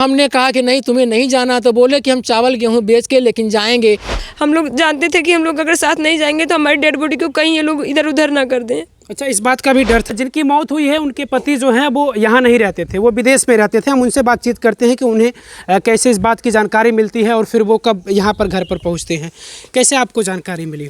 हमने कहा कि नहीं तुम्हें नहीं जाना, तो बोले कि हम चावल गेहूँ बेच के लेकिन जाएंगे। हम लोग जानते थे कि हम लोग अगर साथ नहीं जाएंगे तो हमारी डेड बॉडी को कहीं ये लोग इधर उधर ना कर दें। अच्छा, इस बात का भी डर था। जिनकी मौत हुई है उनके पति जो हैं वो यहाँ नहीं रहते थे, वो विदेश में रहते थे। हम उनसे बातचीत करते हैं कि उन्हें कैसे इस बात की जानकारी मिलती है और फिर वो कब यहाँ पर घर पर पहुँचते हैं। कैसे आपको जानकारी मिली?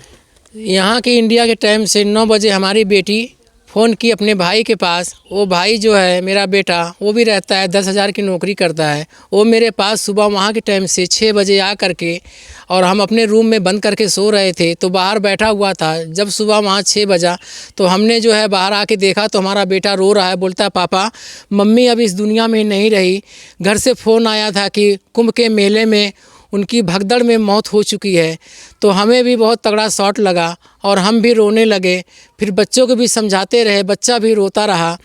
यहाँ के इंडिया के टाइम से 9 बजे हमारी बेटी फ़ोन की अपने भाई के पास। वो भाई जो है मेरा बेटा, वो भी रहता है 10,000 की नौकरी करता है। वो मेरे पास सुबह वहाँ के टाइम से 6 बजे आ करके, और हम अपने रूम में बंद करके सो रहे थे तो बाहर बैठा हुआ था। जब सुबह वहाँ 6 बजा तो हमने जो है बाहर आके देखा तो हमारा बेटा रो रहा है। बोलता है पापा मम्मी अब इस दुनिया में नहीं रही। घर से फ़ोन आया था कि कुंभ के मेले में उनकी भगदड़ में मौत हो चुकी है। तो हमें भी बहुत तगड़ा शॉट लगा और हम भी रोने लगे। फिर बच्चों को भी समझाते रहे, बच्चा भी रोता रहा।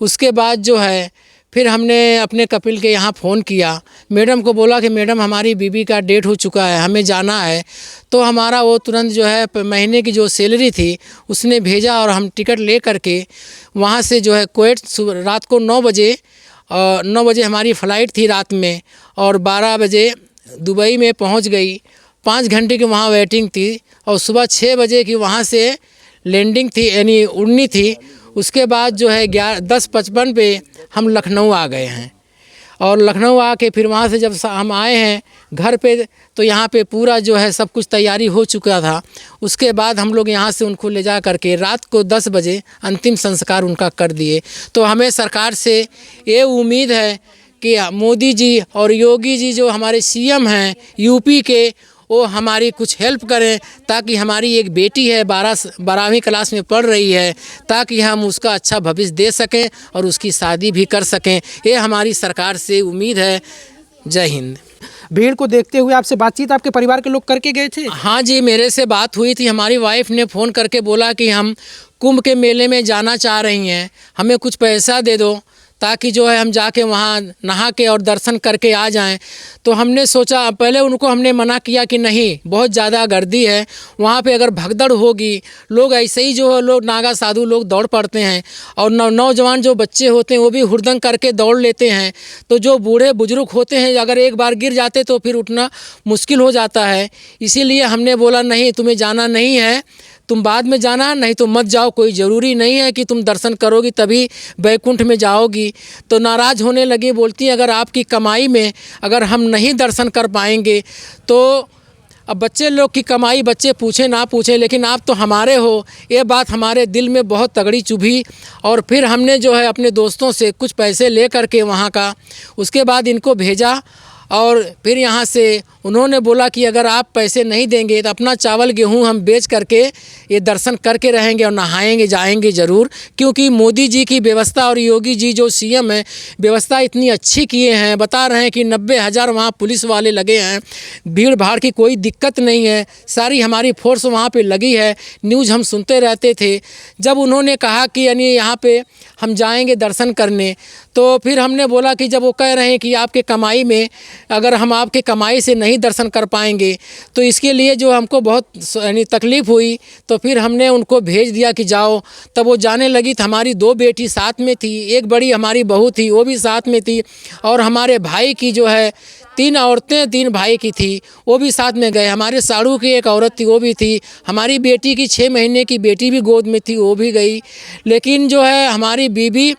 उसके बाद जो है फिर हमने अपने कपिल के यहाँ फ़ोन किया, मैडम को बोला कि मैडम हमारी बीबी का डेट हो चुका है, हमें जाना है। तो हमारा वो तुरंत जो है महीने की जो सैलरी थी उसने भेजा और हम टिकट ले करके वहाँ से जो है कुवैत रात को 9 बजे हमारी फ़्लाइट थी रात में, और 12 बजे दुबई में पहुंच गई। 5 घंटे की वहाँ वेटिंग थी और सुबह 6 बजे की वहाँ से लैंडिंग थी, यानी उड़नी थी। उसके बाद जो है 10:55 पे हम लखनऊ आ गए हैं। और लखनऊ आके फिर वहाँ से जब हम आए हैं घर पे तो यहाँ पे पूरा जो है सब कुछ तैयारी हो चुका था। उसके बाद हम लोग यहाँ से उनको ले जा करके रात को 10 बजे अंतिम संस्कार उनका कर दिए। तो हमें सरकार से ये उम्मीद है कि मोदी जी और योगी जी जो हमारे सीएम हैं यूपी के, वो हमारी कुछ हेल्प करें ताकि हमारी एक बेटी है 12वीं क्लास में पढ़ रही है, ताकि हम उसका अच्छा भविष्य दे सकें और उसकी शादी भी कर सकें। ये हमारी सरकार से उम्मीद है। जय हिंद। भीड़ को देखते हुए आपसे बातचीत आपके परिवार के लोग करके गए थे? हाँ जी, मेरे से बात हुई थी। हमारी वाइफ ने फ़ोन करके बोला कि हम कुंभ के मेले में जाना चाह रही हैं, हमें कुछ पैसा दे दो ताकि जो है हम जाके वहाँ नहा के और दर्शन करके आ जाएं। तो हमने सोचा, पहले उनको हमने मना किया कि नहीं बहुत ज़्यादा गर्दी है वहाँ पे, अगर भगदड़ होगी लोग ऐसे ही जो है लोग नागा साधु लोग दौड़ पड़ते हैं, और नौजवान जो बच्चे होते हैं वो भी हुड़दंग करके दौड़ लेते हैं। तो जो बूढ़े बुजुर्ग होते हैं अगर एक बार गिर जाते तो फिर उठना मुश्किल हो जाता है। इसीलिए हमने बोला नहीं तुम्हें जाना नहीं है, तुम बाद में जाना, नहीं तो मत जाओ, कोई ज़रूरी नहीं है कि तुम दर्शन करोगी तभी बैकुंठ में जाओगी। तो नाराज़ होने लगी, बोलती हैं अगर आपकी कमाई में अगर हम नहीं दर्शन कर पाएंगे तो अब बच्चे लोग की कमाई बच्चे पूछे ना पूछे, लेकिन आप तो हमारे हो। ये बात हमारे दिल में बहुत तगड़ी चुभी। और फिर हमने जो है अपने दोस्तों से कुछ पैसे ले करके वहाँ का, उसके बाद इनको भेजा। और फिर यहाँ से उन्होंने बोला कि अगर आप पैसे नहीं देंगे तो अपना चावल गेहूँ हम बेच करके ये दर्शन करके रहेंगे और नहाएंगे जाएंगे ज़रूर, क्योंकि मोदी जी की व्यवस्था और योगी जी जो सीएम है व्यवस्था इतनी अच्छी किए हैं। बता रहे हैं कि 90,000 वहाँ पुलिस वाले लगे हैं, भीड़ भाड़ की कोई दिक्कत नहीं है, सारी हमारी फोर्स वहाँ पे लगी है। न्यूज़ हम सुनते रहते थे। जब उन्होंने कहा कि यानी यहाँ पे हम जाएंगे दर्शन करने, तो फिर हमने बोला कि जब वो कह रहे हैं कि आपके कमाई में अगर हम आपके कमाई से नहीं दर्शन कर पाएंगे तो इसके लिए जो हमको बहुत यानी तकलीफ़ हुई। तो फिर हमने उनको भेज दिया कि जाओ। तब वो जाने लगी तो हमारी 2 बेटी साथ में थी, एक बड़ी हमारी बहू थी वो भी साथ में थी, और हमारे भाई की जो है 3 औरतें 3 भाई की थी वो भी साथ में गए। हमारे साड़ू की एक औरत थी वो भी थी, हमारी बेटी की 6 महीने की बेटी भी गोद में थी वो भी गई। लेकिन जो है हमारी बीबी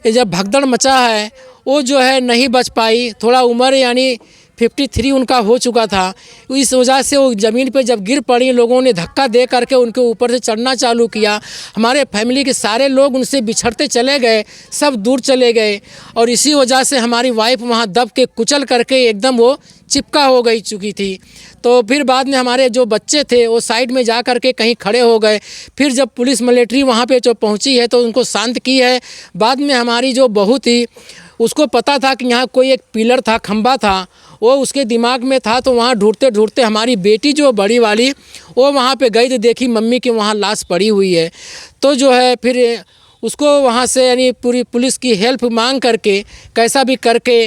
जब भगदड़ मचा है वो जो है नहीं बच पाई। थोड़ा उम्र यानी 53 उनका हो चुका था। इस वजह से वो ज़मीन पे जब गिर पड़ी, लोगों ने धक्का दे करके उनके ऊपर से चढ़ना चालू किया। हमारे फैमिली के सारे लोग उनसे बिछड़ते चले गए, सब दूर चले गए, और इसी वजह से हमारी वाइफ वहाँ दब के कुचल करके एकदम वो चिपका हो गई चुकी थी। तो फिर बाद में हमारे जो बच्चे थे वो साइड में जा कर के कहीं खड़े हो गए। फिर जब पुलिस मिलिट्री वहाँ पे जो पहुँची है तो उनको शांत की है। बाद में हमारी जो बहू थी उसको पता था कि यहाँ कोई एक पिलर था, खंबा था, वो उसके दिमाग में था। तो वहाँ ढूंढते ढूंढते हमारी बेटी जो बड़ी वाली वो वहाँ पे गई तो देखी मम्मी की वहाँ लाश पड़ी हुई है। तो जो है फिर उसको वहाँ से यानी पूरी पुलिस की हेल्प मांग करके कैसा भी करके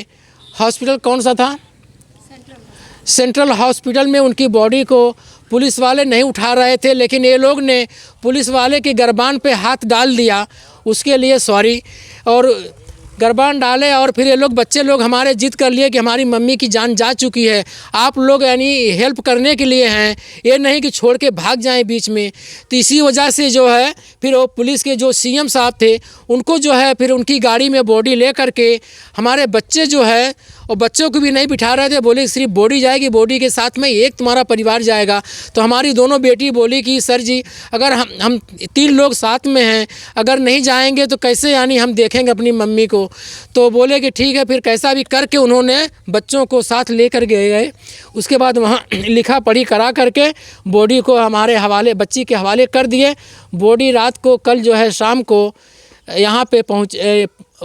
हॉस्पिटल कौन सा था, सेंट्रल हॉस्पिटल में उनकी बॉडी को पुलिस वाले नहीं उठा रहे थे, लेकिन ये लोग ने पुलिस वाले के गर्बान पे हाथ डाल दिया, उसके लिए सॉरी। और गरबान डाले और फिर ये लोग बच्चे लोग हमारे जिद कर लिए कि हमारी मम्मी की जान जा चुकी है, आप लोग यानी हेल्प करने के लिए हैं, ये नहीं कि छोड़ के भाग जाएं बीच में। तो इसी वजह से जो है फिर वो पुलिस के जो सीएम साहब थे उनको जो है फिर उनकी गाड़ी में बॉडी ले करके हमारे बच्चे जो है और बच्चों को भी नहीं बिठा रहे थे, बोले सिर्फ बॉडी जाएगी, बॉडी के साथ में एक तुम्हारा परिवार जाएगा। तो हमारी दोनों बेटी बोली कि सर जी अगर हम 3 लोग साथ में हैं, अगर नहीं जाएंगे तो कैसे यानी हम देखेंगे अपनी मम्मी को। तो बोले कि ठीक है, फिर कैसा भी करके उन्होंने बच्चों को साथ लेकर गए। उसके बाद वहाँ लिखा पढ़ी करा करके बॉडी को हमारे हवाले, बच्ची के हवाले कर दिए। बॉडी रात को कल जो है शाम को यहाँ पे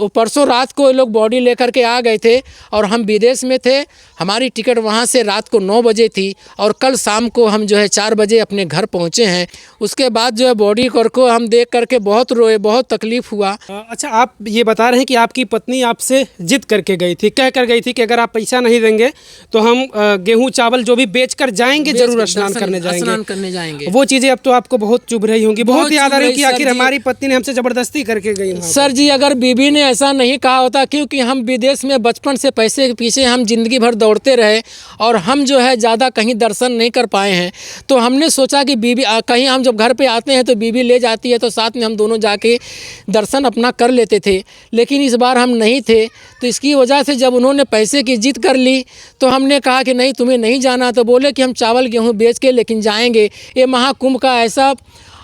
परसों रात को ये लोग बॉडी लेकर के आ गए थे और हम विदेश में थे। हमारी टिकट वहाँ से रात को 9 बजे थी और कल शाम को हम जो है 4 बजे अपने घर पहुँचे हैं। उसके बाद जो है बॉडी को हम देख करके बहुत रोए, बहुत तकलीफ़ हुआ। अच्छा, आप ये बता रहे हैं कि आपकी पत्नी आपसे जिद करके गई थी, कह कर गई थी कि अगर आप पैसा नहीं देंगे तो हम गेहूँ चावल जो भी बेच कर जाएंगे, जरूर स्नान करने जाएंगे। वो चीज़ें अब तो आपको बहुत चुभ रही होंगी, बहुत याद आ रही कि आखिर हमारी पत्नी ने हमसे ज़बरदस्ती करके गई। सर जी अगर बीबी ने ऐसा नहीं कहा होता, क्योंकि हम विदेश में बचपन से पैसे के पीछे हम ज़िंदगी भर दौड़ते रहे और हम जो है ज़्यादा कहीं दर्शन नहीं कर पाए हैं, तो हमने सोचा कि बीबी कहीं हम जब घर पे आते हैं तो बीबी ले जाती है तो साथ में हम दोनों जाके दर्शन अपना कर लेते थे। लेकिन इस बार हम नहीं थे, तो इसकी वजह से जब उन्होंने पैसे की जिद कर ली तो हमने कहा कि नहीं तुम्हें नहीं जाना। तो बोले कि हम चावल गेहूँ बेच के लेकिन जाएंगे। ये महाकुंभ का ऐसा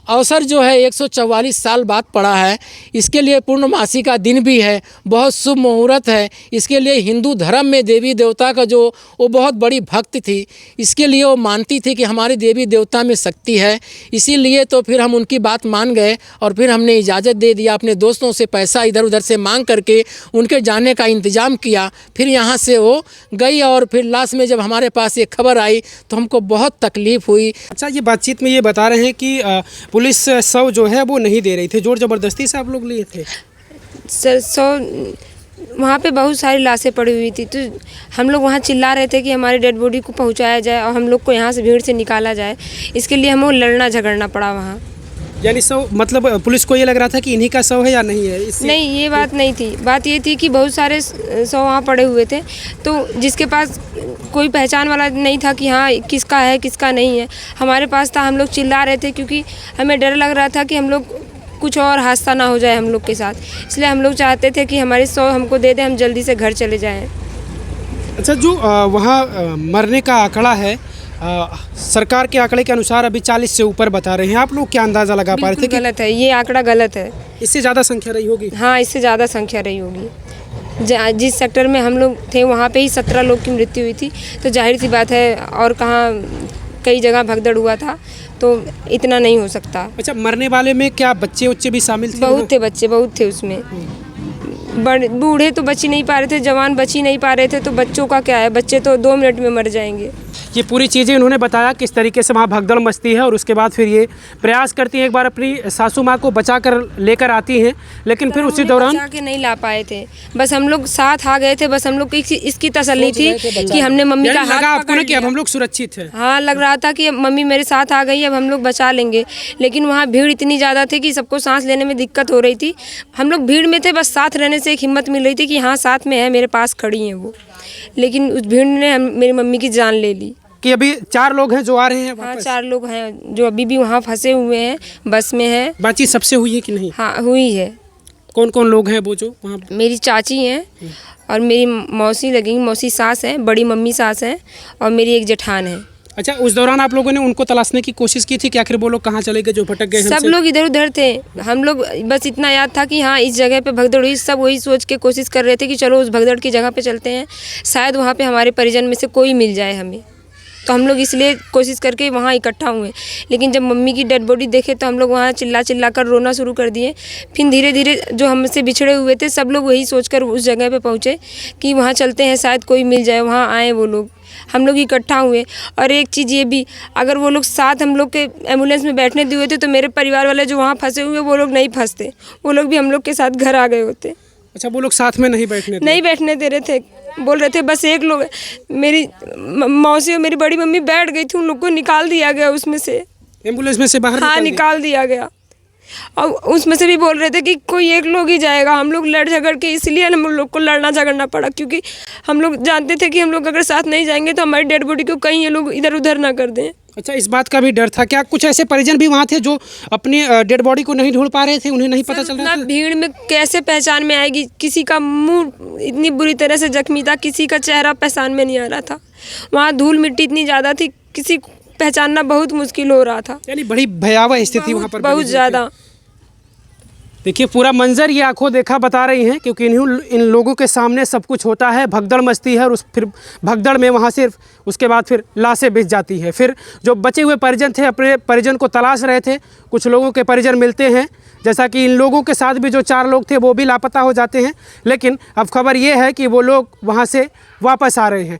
अवसर जो है 144 साल बाद पड़ा है, इसके लिए पूर्णमासी का दिन भी है, बहुत शुभ मुहूर्त है। इसके लिए हिंदू धर्म में देवी देवता का जो वो बहुत बड़ी भक्त थी, इसके लिए वो मानती थी कि हमारे देवी देवता में शक्ति है। इसीलिए तो फिर हम उनकी बात मान गए और फिर हमने इजाज़त दे दिया। अपने दोस्तों से पैसा इधर उधर से मांग करके उनके जाने का इंतज़ाम किया। फिर यहाँ से वो गई और फिर लास्ट में जब हमारे पास ये खबर आई तो हमको बहुत तकलीफ़ हुई। अच्छा, ये बातचीत में ये बता रहे हैं कि पुलिस 100 जो है वो नहीं दे रही थी, जोर ज़बरदस्ती से आप लोग लिए थे? सर 100 वहाँ पे बहुत सारी लाशें पड़ी हुई थी, तो हम लोग वहाँ चिल्ला रहे थे कि हमारी डेड बॉडी को पहुँचाया जाए और हम लोग को यहाँ से भीड़ से निकाला जाए। इसके लिए हमें लड़ना झगड़ना पड़ा वहाँ। यानी 100 मतलब पुलिस को ये लग रहा था कि इन्हीं का 100 है या नहीं है? नहीं, ये बात नहीं थी। बात ये थी कि बहुत सारे 100 वहाँ पड़े हुए थे, तो जिसके पास कोई पहचान वाला नहीं था कि हाँ किसका है किसका नहीं है, हमारे पास था। हम लोग चिल्ला रहे थे क्योंकि हमें डर लग रहा था कि हम लोग कुछ और हादसा ना हो जाए हम लोग के साथ। इसलिए हम लोग चाहते थे कि हमारे 100 हमको दे दें, हम जल्दी से घर चले जाएँ। अच्छा, जो वहाँ मरने का आंकड़ा है, सरकार के आंकड़े के अनुसार अभी 40 से ऊपर बता रहे हैं, आप लोग क्या अंदाज़ा लगा पा रहे थे? गलत है, ये आंकड़ा गलत है। इससे ज़्यादा संख्या रही होगी? हाँ, इससे ज़्यादा संख्या रही होगी। जिस सेक्टर में हम लोग थे वहाँ पे ही 17 लोग की मृत्यु हुई थी, तो जाहिर सी बात है और कहाँ कई जगह भगदड़ हुआ था, तो इतना नहीं हो सकता। अच्छा, मरने वाले में क्या बच्चे भी शामिल थे? बहुत थे बच्चे, बहुत थे उसमें। बूढ़े तो बच ही नहीं पा रहे थे, जवान बच ही नहीं पा रहे थे, तो बच्चों का क्या है, बच्चे तो 2 मिनट में मर जाएंगे। ये पूरी चीज़ें उन्होंने बताया किस तरीके से वहाँ भगदड़ मचती है और उसके बाद फिर ये प्रयास करती हैं, एक बार अपनी सासू माँ को बचा कर लेकर आती हैं, लेकिन फिर उसी दौरान बचा के नहीं ला पाए थे। बस हम लोग साथ आ गए थे, बस हम लोग को इसकी तसल्ली थी कि हमने मम्मी का हाथ पकड़ लिया, अब हम लोग सुरक्षित हैं। हाँ, लग रहा था कि मम्मी मेरे साथ आ गई, अब हम लोग बचा लेंगे। लेकिन वहाँ भीड़ इतनी ज़्यादा थी कि सबको सांस लेने में दिक्कत हो रही थी। हम लोग भीड़ में थे, बस साथ रहने से एक हिम्मत मिल रही थी कि हाँ साथ में है, मेरे पास खड़ी हैं वो। लेकिन उस भीड़ ने मेरी मम्मी की जान ले ली। कि अभी 4 लोग हैं जो आ रहे हैं हाँ, वापस? 4 लोग हैं जो अभी भी वहाँ फंसे हुए हैं, बस में हैं। बातचीत सबसे हुई है कि नहीं? हाँ, हुई है। कौन कौन लोग हैं वो जो वहाँ? मेरी चाची हैं और मेरी मौसी लगेंगी, मौसी सास हैं, बड़ी मम्मी सास हैं और मेरी एक जेठान है। अच्छा, उस दौरान आप लोगों ने उनको तलाशने की कोशिश की थी कि आखिर वो लोग कहाँ चले गए जो भटक गए? सब लोग इधर उधर थे। हम लोग बस इतना याद था कि हाँ इस जगह पे भगदड़ हुई, सब वही सोच के कोशिश कर रहे थे कि चलो उस भगदड़ की जगह पे चलते हैं, शायद वहाँ पे हमारे परिजन में से कोई मिल जाए हमें। तो हम लोग इसलिए कोशिश करके वहाँ इकट्ठा हुए। लेकिन जब मम्मी की डेड बॉडी देखे तो हम लोग वहाँ चिल्ला कर रोना शुरू कर दिए। फिर धीरे धीरे जो हमसे बिछड़े हुए थे सब लोग वही सोचकर उस जगह पे पहुँचे कि वहाँ चलते हैं, शायद कोई मिल जाए। वहाँ आए वो लोग, हम लोग इकट्ठा हुए। और एक चीज़ ये भी, अगर वो लोग साथ हम लोग के एम्बुलेंस में बैठने दिए थे तो मेरे परिवार वाले जो वहाँ फंसे हुए वो लोग नहीं फंसते, वो लोग भी हम लोग के साथ घर आ गए होते। अच्छा, वो लोग साथ में नहीं बैठने दे रहे थे, बोल रहे थे बस एक लोग। मेरी मौसी और मेरी बड़ी मम्मी बैठ गई थी, उन लोग को निकाल दिया गया उसमें से, एम्बुलेंस में से बाहर। हाँ, निकाल दिया गया। और उसमें से भी बोल रहे थे कि कोई एक लोग ही जाएगा। हम लोग लड़ झगड़ के, इसलिए हम लोग को लड़ना झगड़ना पड़ा, क्योंकि हम लोग जानते थे कि हम लोग अगर साथ नहीं जाएंगे तो हमारी डेड बॉडी को कहीं ये लोग इधर उधर ना कर दें। अच्छा, इस बात का भी डर था क्या? कुछ ऐसे परिजन भी वहाँ थे जो अपनी डेड बॉडी को नहीं ढूंढ पा रहे थे, उन्हें नहीं पता चल रहा था? भीड़ में कैसे पहचान में आएगी? किसी का मुंह इतनी बुरी तरह से जख्मी था, किसी का चेहरा पहचान में नहीं आ रहा था। वहाँ धूल मिट्टी इतनी ज़्यादा थी, किसी को पहचानना बहुत मुश्किल हो रहा था। यानी बड़ी भयावह स्थिति वहाँ पर बहुत ज़्यादा। देखिए पूरा मंजर ये आंखों देखा बता रही हैं, क्योंकि इन लोगों के सामने सब कुछ होता है, भगदड़ मचती है और फिर भगदड़ में वहाँ सिर्फ उसके बाद फिर लाशें बिछ जाती है। फिर जो बचे हुए परिजन थे अपने परिजन को तलाश रहे थे। कुछ लोगों के परिजन मिलते हैं, जैसा कि इन लोगों के साथ भी जो 4 लोग थे वो भी लापता हो जाते हैं, लेकिन अब खबर ये है कि वो लोग वहाँ से वापस आ रहे हैं।